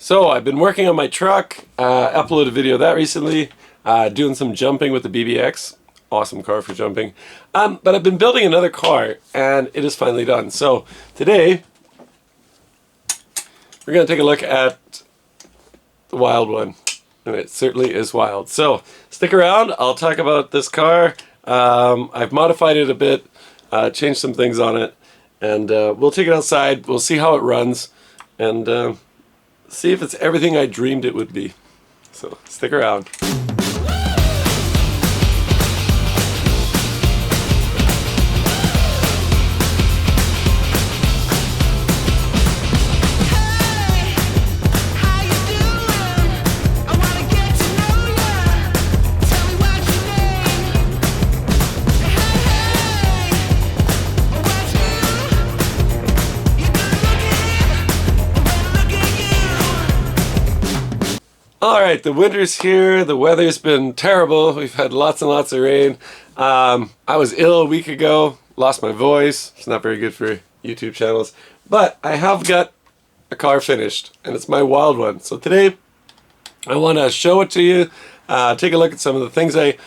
So I've been working on my truck, uploaded a video of that recently, doing some jumping with the BBX. Awesome car for jumping. But I've been building another car and it is finally done. So today we're going to take a look at the Wild One. And it certainly is wild. So stick around, I'll talk about this car. I've modified it a bit, changed some things on it, and we'll take it outside, we'll see how it runs, and see if it's everything I dreamed it would be. So stick around. Alright, the winter's here, the weather's been terrible, we've had lots and lots of rain. I was ill a week ago, lost my voice, it's not very good for YouTube channels, but I have got a car finished, and it's my Wild One. So today, I want to show it to you, take a look at some of the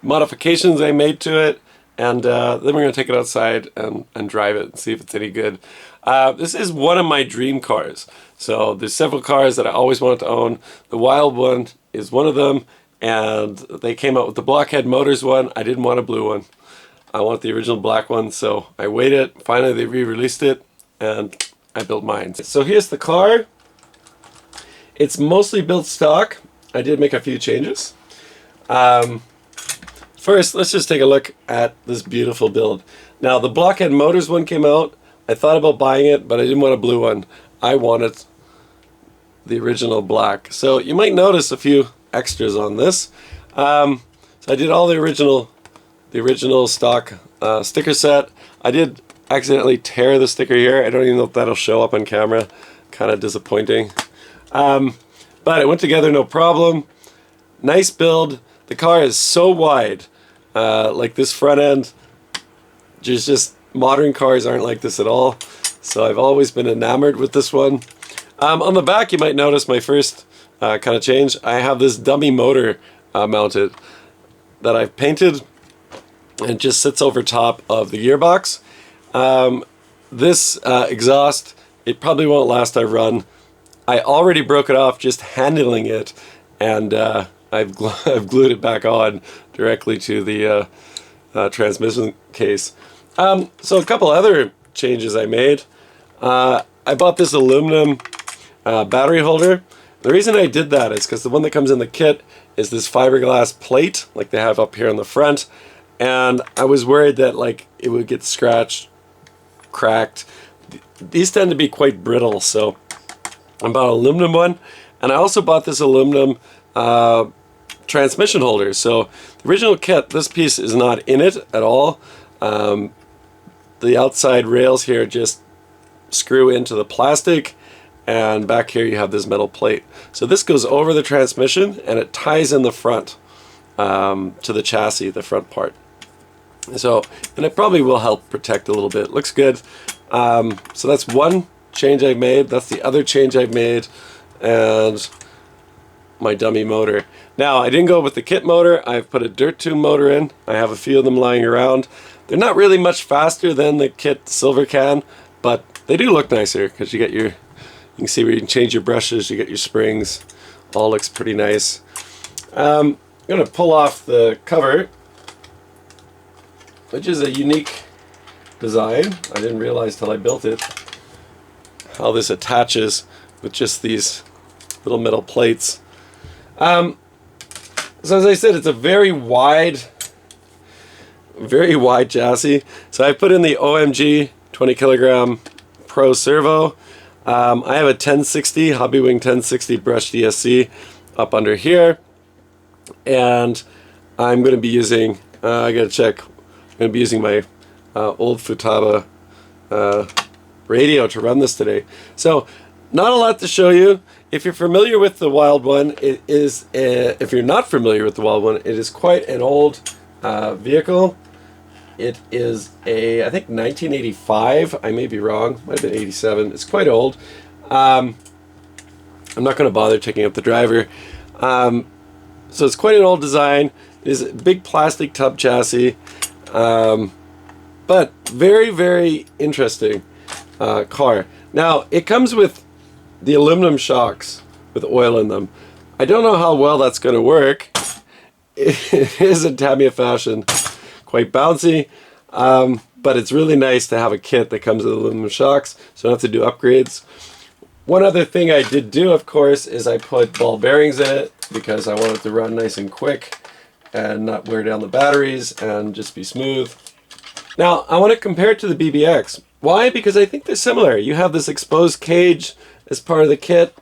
modifications I made to it, and then we're going to take it outside and drive it and see if it's any good. This is one of my dream cars. So there's several cars that I always wanted to own. The Wild One is one of them, and they came out with the Blockhead Motors one. I didn't want a blue one. I wanted the original black one, so I waited. Finally, they re-released it, and I built mine. So here's the car. It's mostly built stock. I did make a few changes. First, let's just take a look at this beautiful build. Now, the Blockhead Motors one came out. I thought about buying it, but I didn't want a blue one. I wanted the original black. So you might notice a few extras on this. So I did all the original stock sticker set. I did accidentally tear the sticker here. I don't even know if that'll show up on camera. Kind of disappointing. But it went together no problem. Nice build. The car is so wide. Like this front end, just modern cars aren't like this at all. So I've always been enamored with this one. On the back, you might notice my first kind of change. I have this dummy motor mounted that I've painted, and it just sits over top of the gearbox. This exhaust, it probably won't last a run. I already broke it off just handling it, and I've glued it back on directly to the transmission case. So a couple other changes I made. I bought this aluminum battery holder. The reason I did that is because the one that comes in the kit is this fiberglass plate like they have up here on the front, and I was worried that like it would get scratched, cracked. These tend to be quite brittle, so I bought an aluminum one, and I also bought this aluminum transmission holder. So the original kit, this piece is not in it at all. The outside rails here just screw into the plastic, and back here you have this metal plate. So this goes over the transmission and it ties in the front to the chassis, the front part. So, and it probably will help protect a little bit. Looks good. So that's one change I've made. That's the other change I've made, and my dummy motor. Now, I didn't go with the kit motor. I've put a dirt tube motor in. I have a few of them lying around. They're not really much faster than the kit silver can, but they do look nicer because you get you can see where you can change your brushes, you get your springs. All looks pretty nice. I'm going to pull off the cover, which is a unique design. I didn't realize till I built it how this attaches with just these little metal plates. So as I said, it's a very wide chassis. So I put in the OMG 20 kilogram Pro Servo. I have a 1060 Hobbywing 1060 brushed ESC up under here, and I'm going to be using I gotta check. I'm going to be using my old Futaba radio to run this today. So not a lot to show you. If you're familiar with the Wild One, it is if you're not familiar with the Wild One, it is quite an old vehicle. It is a, I think 1985, I may be wrong, might have been 87, it's quite old. I'm not going to bother taking up the driver. So it's quite an old design. It is a big plastic tub chassis, but very, very interesting car. Now, it comes with the aluminum shocks with oil in them. I don't know how well that's going to work. It is in Tamiya fashion, quite bouncy, but it's really nice to have a kit that comes with aluminum shocks, so I don't have to do upgrades. One other thing I did do, of course, is I put ball bearings in it because I want it to run nice and quick and not wear down the batteries and just be smooth. Now, I want to compare it to the BBX. Why? Because I think they're similar. You have this exposed cage as part of the kit,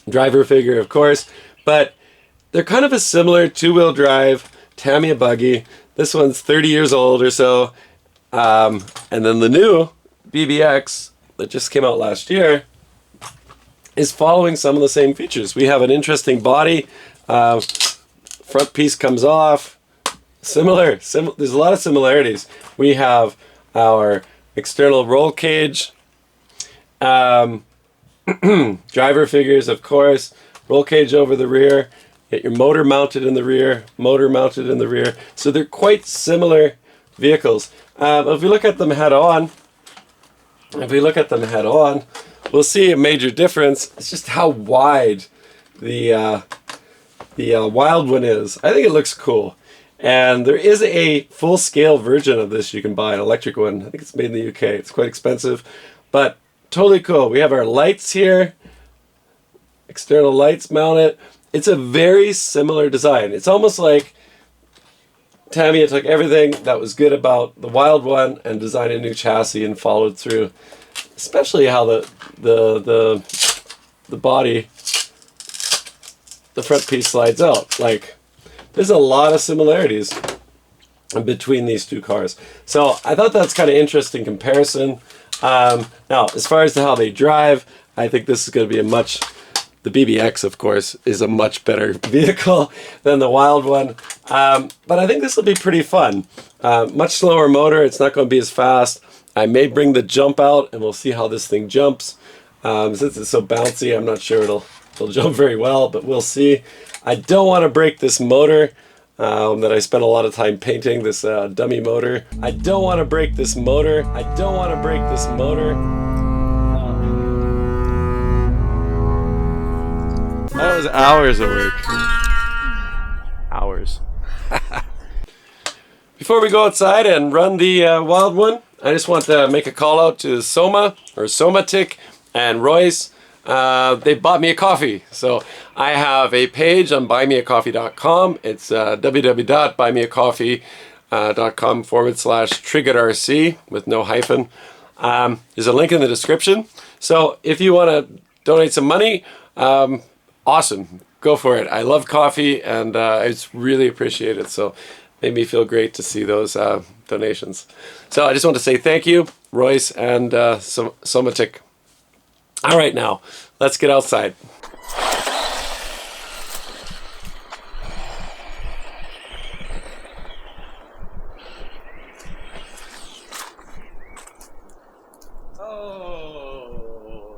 driver figure, of course, but they're kind of a similar two-wheel drive Tamiya buggy. This one's 30 years old or so, and then the new BBX that just came out last year is following some of the same features. We have an interesting body, front piece comes off, there's a lot of similarities. We have our external roll cage, driver figures, of course, roll cage over the rear, get your motor mounted in the rear, motor mounted in the rear. So they're quite similar vehicles. If we look at them head on, we'll see a major difference. It's just how wide the Wild One is. I think it looks cool. And there is a full-scale version of this you can buy, an electric one. I think it's made in the UK. It's quite expensive, but totally cool. We have our lights here, external lights mounted. It's a very similar design. It's almost like Tamiya took everything that was good about the Wild One and designed a new chassis and followed through. Especially how the body, the front piece slides out. Like, there's a lot of similarities between these two cars. So I thought that's kind of interesting comparison. Now, as far as to how they drive, I think this is going to be the BBX, of course, is a much better vehicle than the Wild One. But I think this will be pretty fun. Much slower motor, it's not going to be as fast. I may bring the jump out and we'll see how this thing jumps. Since it's so bouncy, I'm not sure it'll jump very well, but we'll see. I don't want to break this motor that I spent a lot of time painting, this dummy motor. I don't want to break this motor. That was hours of work. Hours. Before we go outside and run the Wild One, I just want to make a call out to Soma or Somatic and Royce. They bought me a coffee. So I have a page on buymeacoffee.com. It's www.buymeacoffee.com/TriggeredRC with no hyphen. There's a link in the description. So if you want to donate some money, awesome. Go for it. I love coffee and it's really appreciated. So made me feel great to see those donations. So I just want to say thank you, Royce and Somatic. All right, now let's get outside. Oh,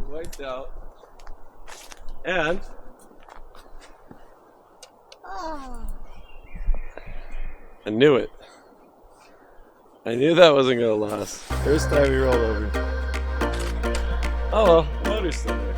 wiped out, and I knew it. I knew that wasn't gonna last. First time we rolled over. Oh well, motor's still there.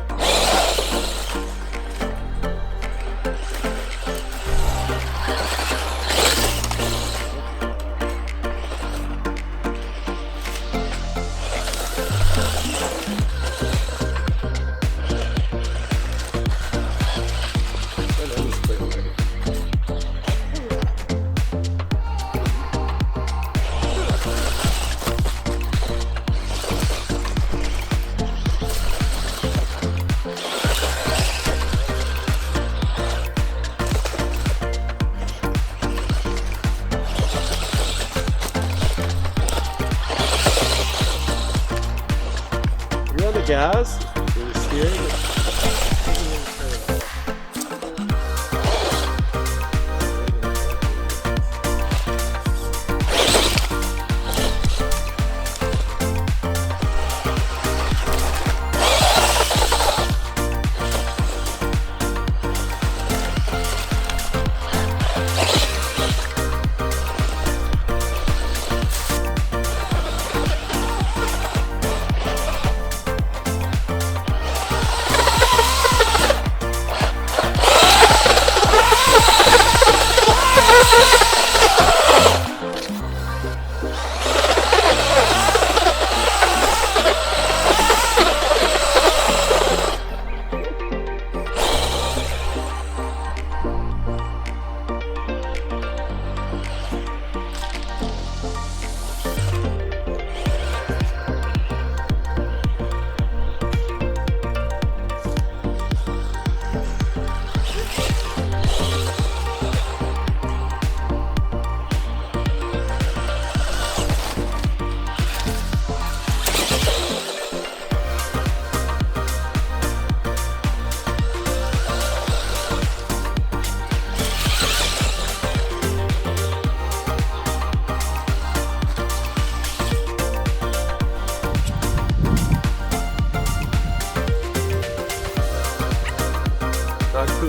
Gas, you're steering it.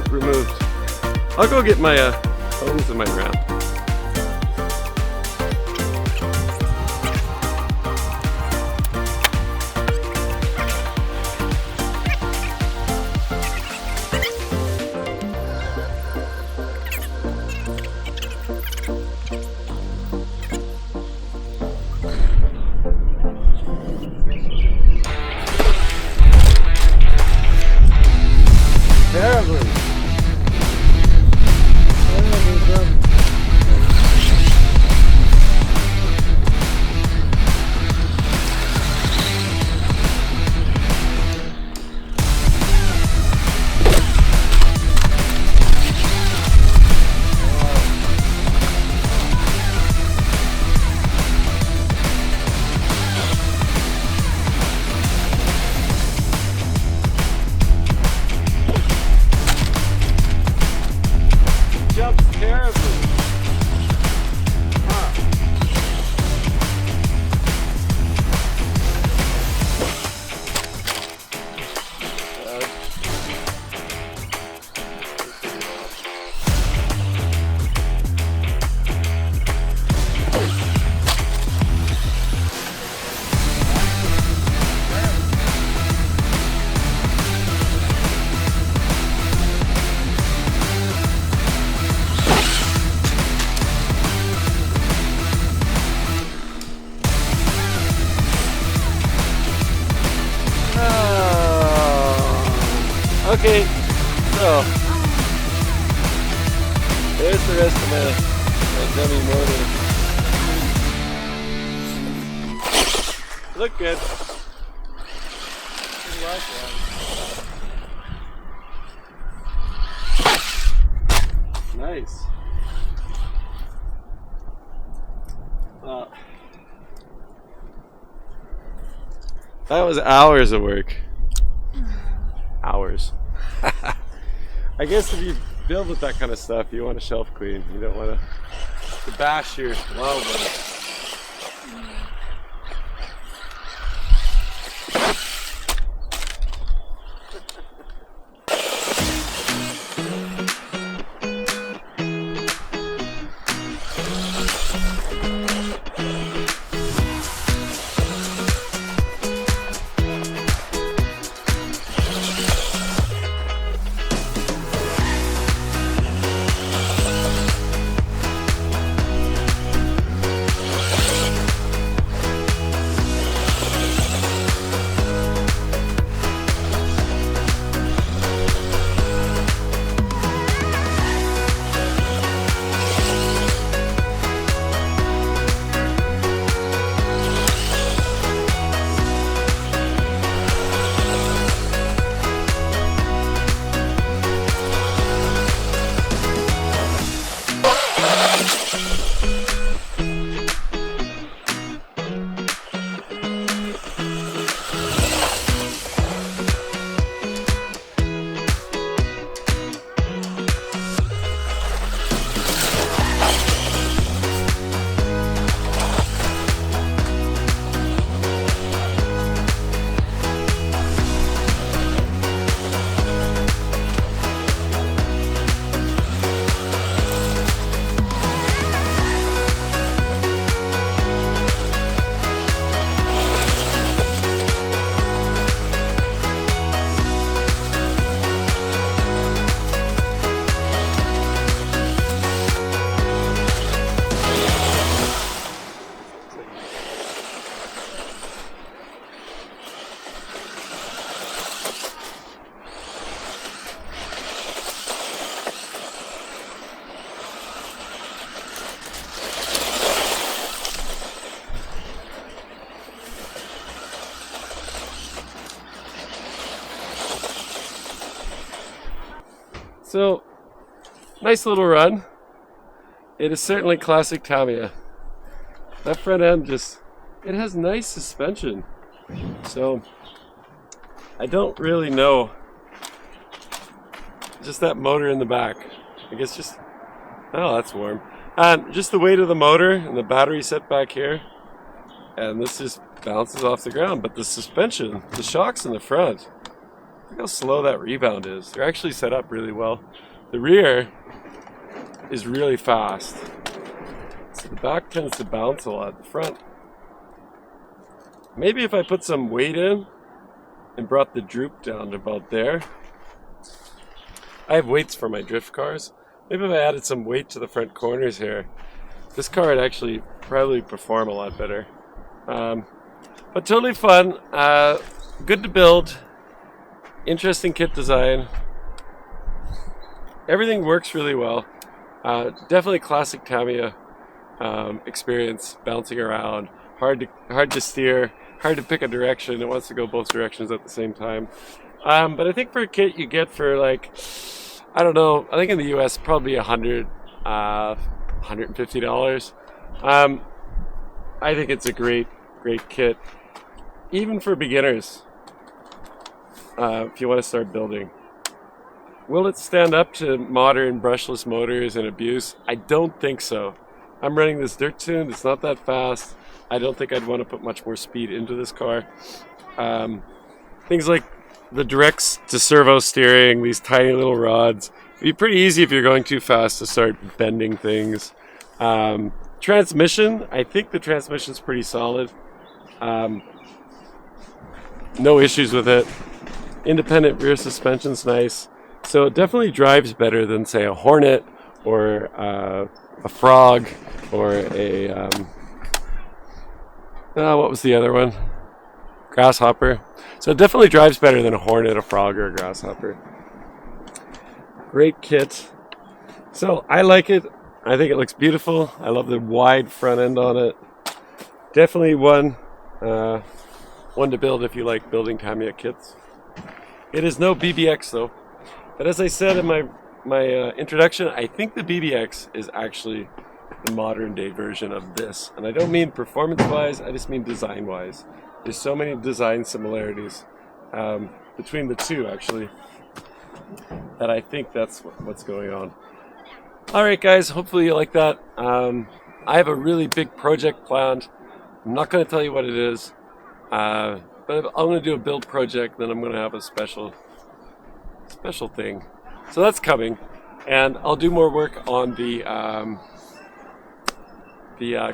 poop removed. I'll go get my hose and my round. Terribly. Jumps terribly. Okay, so there's the rest of my dummy motor. Look good. Nice. That was hours of work. Hours. I guess if you build with that kind of stuff, you want to shelf clean. You don't want to bash your Wild One. So, nice little run. It is certainly classic Tamiya. That front end just, it has nice suspension. So, I don't really know. Just that motor in the back. I guess just, oh, that's warm. Just the weight of the motor and the battery set back here. And this just bounces off the ground. But the suspension, the shocks in the front, Look how slow that rebound is. They're actually set up really well. The rear is really fast. So the back tends to bounce a lot. The front, maybe if I put some weight in and brought the droop down to about there. I have weights for my drift cars. Maybe if I added some weight to the front corners here, this car would actually probably perform a lot better. But totally fun, good to build, interesting kit design. Everything works really well. Definitely classic Tamiya experience, bouncing around, hard to steer, hard to pick a direction. It wants to go both directions at the same time. But I think for a kit you get for like, I don't know, I think in the US probably $150. I think it's a great kit, even for beginners, if you want to start building. Will it stand up to modern brushless motors and abuse? I don't think so. I'm running this dirt tuned, it's not that fast. I don't think I'd want to put much more speed into this car. Things like the directs to servo steering, these tiny little rods. It'd be pretty easy if you're going too fast to start bending things. Transmission, I think the transmission's pretty solid. No issues with it. Independent rear suspension's nice. So it definitely drives better than, say, a Hornet or a Frog or a, what was the other one? Grasshopper. So it definitely drives better than a Hornet, a Frog, or a Grasshopper. Great kit. So I like it. I think it looks beautiful. I love the wide front end on it. Definitely one to build if you like building Tamiya kits. It is no BBX though. But as I said in my introduction, I think the BBX is actually the modern day version of this. And I don't mean performance-wise, I just mean design-wise. There's so many design similarities between the two, actually, that I think that's what's going on. Alright guys, hopefully you like that. I have a really big project planned. I'm not going to tell you what it is, but I'm going to do a build project, then I'm going to have a special thing. So that's coming, and I'll do more work on the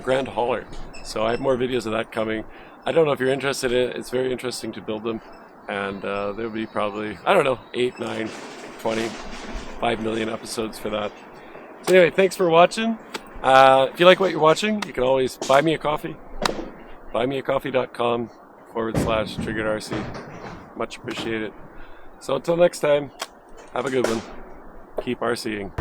Grand Hauler. So I have more videos of that coming. I don't know if you're interested in it. It's very interesting to build them, and there'll be probably, I don't know, 8, 9, 20, 5 million episodes for that. So anyway, thanks for watching. If you like what you're watching, you can always buy me a coffee. buymeacoffee.com/TriggeredRC. Much appreciated. So until next time, have a good one. Keep RCing.